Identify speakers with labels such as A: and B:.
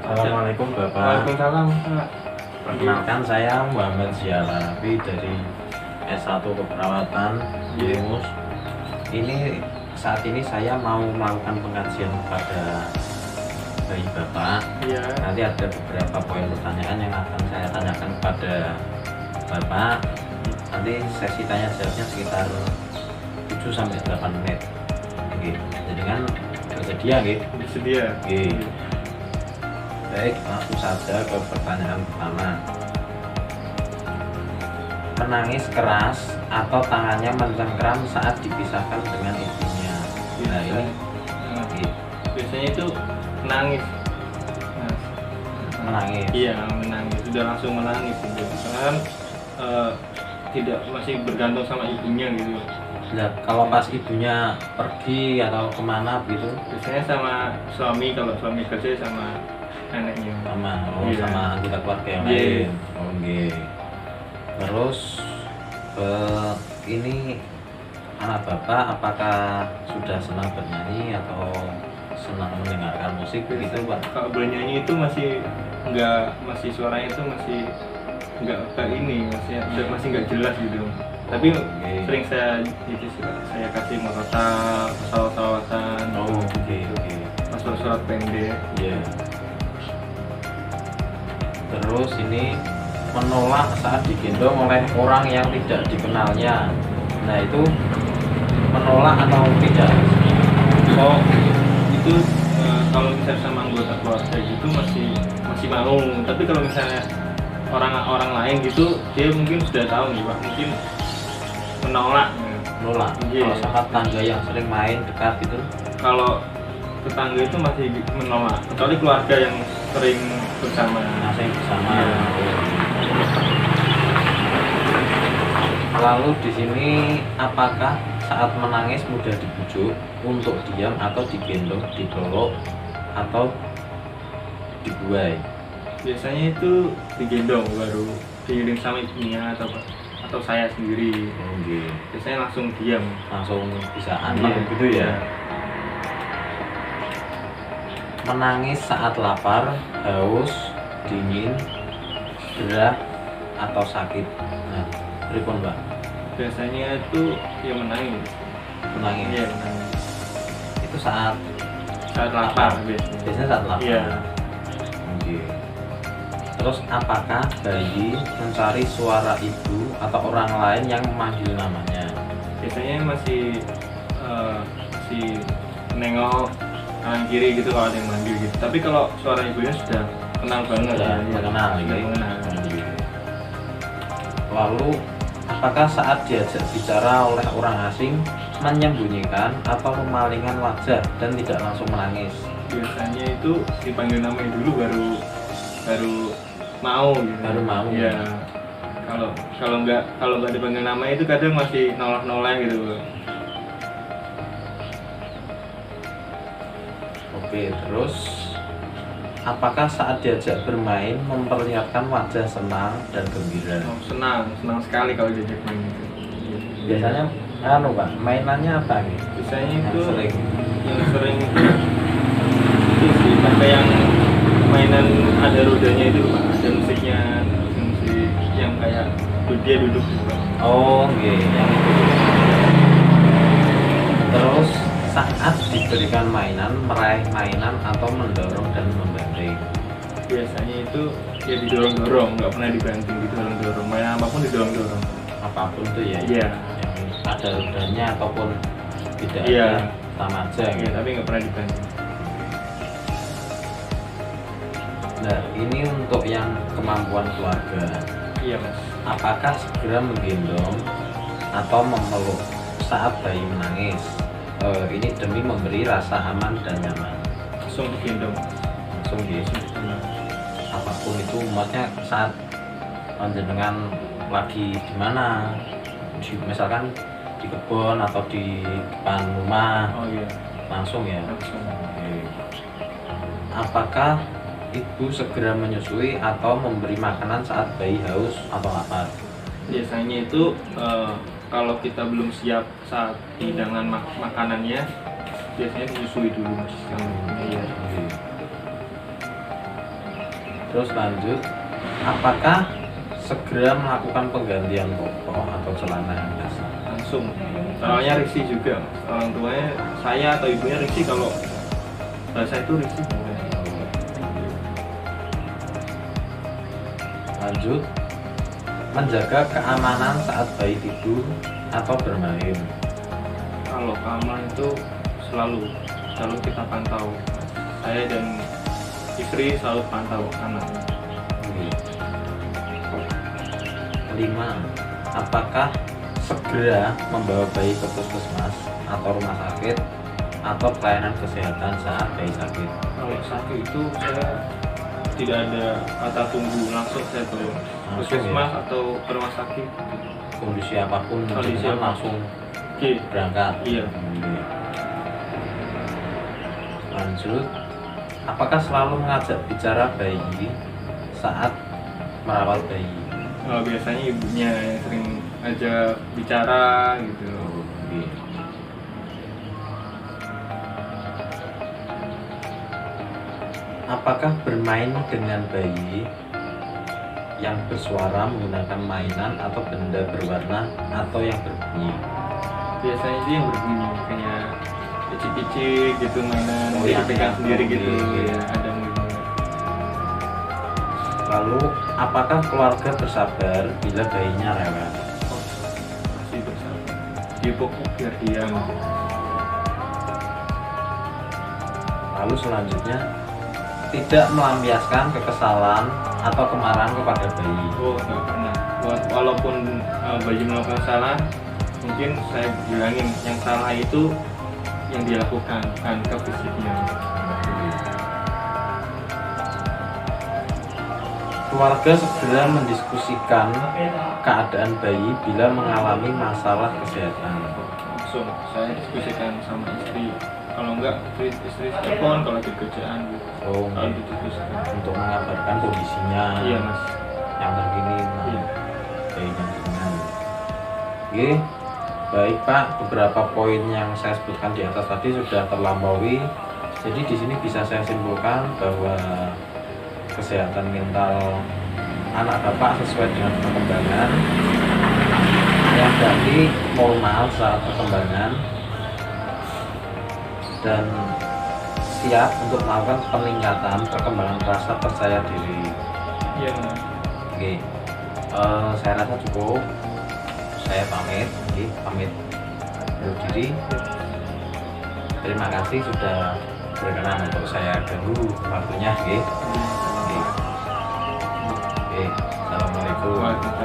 A: Assalamualaikum Bapak.
B: Waalaikumsalam Pak.
A: Perkenalkan saya Muhammad Zialafi dari S1 Keperawatan Ilmus. Saat ini saya mau melakukan pengajian kepada bayi Bapak.
B: Iya.
A: Nanti ada beberapa poin pertanyaan yang akan saya tanyakan kepada Bapak. Nanti sesi tanya jawabnya sekitar 7-8 menit. Oke, jadi kan bersedia gitu.
B: Bersedia.
A: Oke. Baik, langsung saja ke pertanyaan pertama. Menangis keras atau tangannya mencengkram saat dipisahkan dengan ibunya. Nah ini
B: Biasanya itu menangis. Mas.
A: menangis.
B: Iya, menangis. Sudah langsung menangis gitu. Karena kan tidak masih bergantung sama ibunya gitu.
A: Nah, kalau pas ibunya pergi atau kemana gitu,
B: Biasanya sama suami, kalau suami kerja sama neneknya.
A: sama
B: Iya.
A: sama anggota keluarga yang
B: Iya.
A: lain. Oke. Terus ini anak Bapak apakah sudah senang bernyanyi atau senang mendengarkan musik begitu Pak?
B: Kalau bernyanyi itu masih suaranya itu masih nggak kayak ini, masih nggak jelas gitu. Tapi
A: Oke.
B: sering saya kasih merata, salawatan,
A: Oh, oke.
B: pas surat pendek.
A: Iya. Terus ini menolak saat digendong oleh orang yang tidak dikenalnya. Nah itu menolak atau tidak?
B: Oh, itu kalau misalnya sama anggota keluarga gitu masih mau. Tapi kalau misalnya orang lain gitu, dia mungkin sudah tahu nih Pak, mungkin menolak.
A: Menolak.
B: Iya.
A: Kalau sama tetangga yang sering main dekat gitu.
B: Kalau tetangga itu masih menolak, kecuali keluarga yang sering bersama.
A: Masih bersama.
B: Iya.
A: Lalu di sini apakah saat menangis mudah dibujuk untuk diam atau digendong, dipeluk atau dibuai?
B: Biasanya itu digendong baru diiring sama ibunya atau saya sendiri.
A: Oke.
B: Biasanya langsung diam.
A: Langsung bisa anak
B: Iya.
A: gitu ya. Menangis saat lapar, haus, dingin, gerah atau sakit. Nah, pripun Mbak?
B: Biasanya itu ya menangis.
A: Menangis.
B: Iya, menangis.
A: Itu saat
B: Saat lapar biasanya.
A: biasanya saat lapar.
B: Iya.
A: Oke. Terus apakah bayi mencari suara ibu atau orang lain yang memanggil namanya?
B: Biasanya masih nengok kanan kiri gitu kalau ada yang manggil gitu. Tapi kalau suara ibunya sudah kenal banget.
A: Sudah
B: Iya.
A: mengenal
B: Sudah
A: gitu.
B: mengenal.
A: Lalu apakah saat diajak bicara oleh orang asing menyembunyikan atau memalingkan wajah dan tidak langsung menangis?
B: Biasanya itu dipanggil namanya dulu baru mau gitu.
A: Baru mau.
B: Iya. Kalau nggak dipanggil nama itu kadang masih nolak gitu.
A: Oke, terus apakah saat diajak bermain memperlihatkan wajah senang dan gembira?
B: Oh, senang sekali kalau diajak main gitu.
A: Biasanya Pak, mainannya apa nih?
B: Biasanya
A: Yang
B: itu
A: sering.
B: yang sering itu sih pakai yang mainan ada rodanya itu Pak, ada musiknya, musik yang kayak dia duduk gitu Pak.
A: Oh, iya, yang itu. Terus saat diberikan mainan, meraih mainan atau mendorong dan membanting.
B: Biasanya itu ya didorong-dorong, nggak pernah dibanting, didorong-dorong. Mainan apapun didorong-dorong.
A: Apapun tuh ya.
B: Iya.
A: Yang ada rodanya ataupun tidak
B: Iya.
A: ada, sama aja
B: Iya,
A: gitu.
B: tapi nggak pernah dibanting.
A: Nah, ini untuk yang kemampuan keluarga.
B: Iya Mas.
A: Apakah segera menggendong atau memeluk saat bayi menangis? Ini demi memberi rasa aman dan nyaman.
B: Langsung digendong.
A: Langsung di apapun itu, maksudnya saat panjenengan lagi di mana, misalkan di kebun atau di depan rumah,
B: Oh iya,
A: langsung ya.
B: langsung.
A: Oke. Apakah ibu segera menyusui atau memberi makanan saat bayi haus atau lapar?
B: Biasanya itu kalau kita belum siap saat hidangan makanannya, biasanya disusui dulu Mas. Iya.
A: Terus lanjut, apakah segera melakukan penggantian popok atau celana yang basah?
B: Langsung. Soalnya risih juga, Mas. Orang tuanya saya atau ibunya risih kalau basah itu risih.
A: Lanjut, menjaga keamanan saat bayi tidur atau bermain.
B: Kalau keamanan itu selalu kita pantau. Saya dan istri selalu pantau anak.
A: 5. Apakah segera membawa bayi ke puskesmas atau rumah sakit atau pelayanan kesehatan saat bayi sakit?
B: Kalau sakit itu saya tidak ada kata tunggu, langsung saya ke puskesmas atau ke rumah sakit.
A: Kondisi apapun
B: Kondisi
A: jangan
B: apapun.
A: langsung
B: Oke.
A: berangkat.
B: Iya.
A: Lanjut, apakah selalu mengajak bicara bayi saat merawat bayi?
B: Biasanya ibunya yang sering ajak bicara gitu.
A: Oke. Apakah bermain dengan bayi yang bersuara menggunakan mainan atau benda berwarna atau yang berbunyi?
B: Biasanya sih yang berbunyi kayak picik-picik gitu, mainan
A: Oh,
B: dia
A: yang
B: pegang sendiri
A: oke.
B: gitu ya, ada gitu.
A: Lalu, apakah keluarga bersabar bila bayinya rewel?
B: Oh, masih bersabar, dipokok biar diam.
A: Lalu selanjutnya, tidak melampiaskan kekesalan atau kemarahan kepada bayi.
B: Oh, nggak pernah. Walaupun bayi melakukan salah, mungkin saya bilangin yang salah itu yang dilakukan, bukan ke fisiknya.
A: Keluarga segera mendiskusikan keadaan bayi bila mengalami masalah kesehatan.
B: Langsung saya diskusikan sama istri. Kalau enggak, istri telepon kalau di kerjaan gitu.
A: Oh,
B: Kalau
A: oke.
B: didiskusikan.
A: Untuk mengabarkan kondisinya
B: Iya, Mas.
A: yang terkini,
B: Iya.
A: bayinya gimana. Oke, baik Pak, beberapa poin yang saya sebutkan di atas tadi sudah terlampaui. Jadi di sini bisa saya simpulkan bahwa kesehatan mental anak Bapak sesuai dengan perkembangan yang berarti normal saat perkembangan dan siap untuk melakukan peningkatan perkembangan rasa percaya diri.
B: Iya, Mas.
A: Oke, saya rasa cukup. Saya pamit, pamit undur diri. Terima kasih sudah berkenan untuk saya ganggu waktunya. Oke, assalamualaikum.
B: Waalaikumsalam.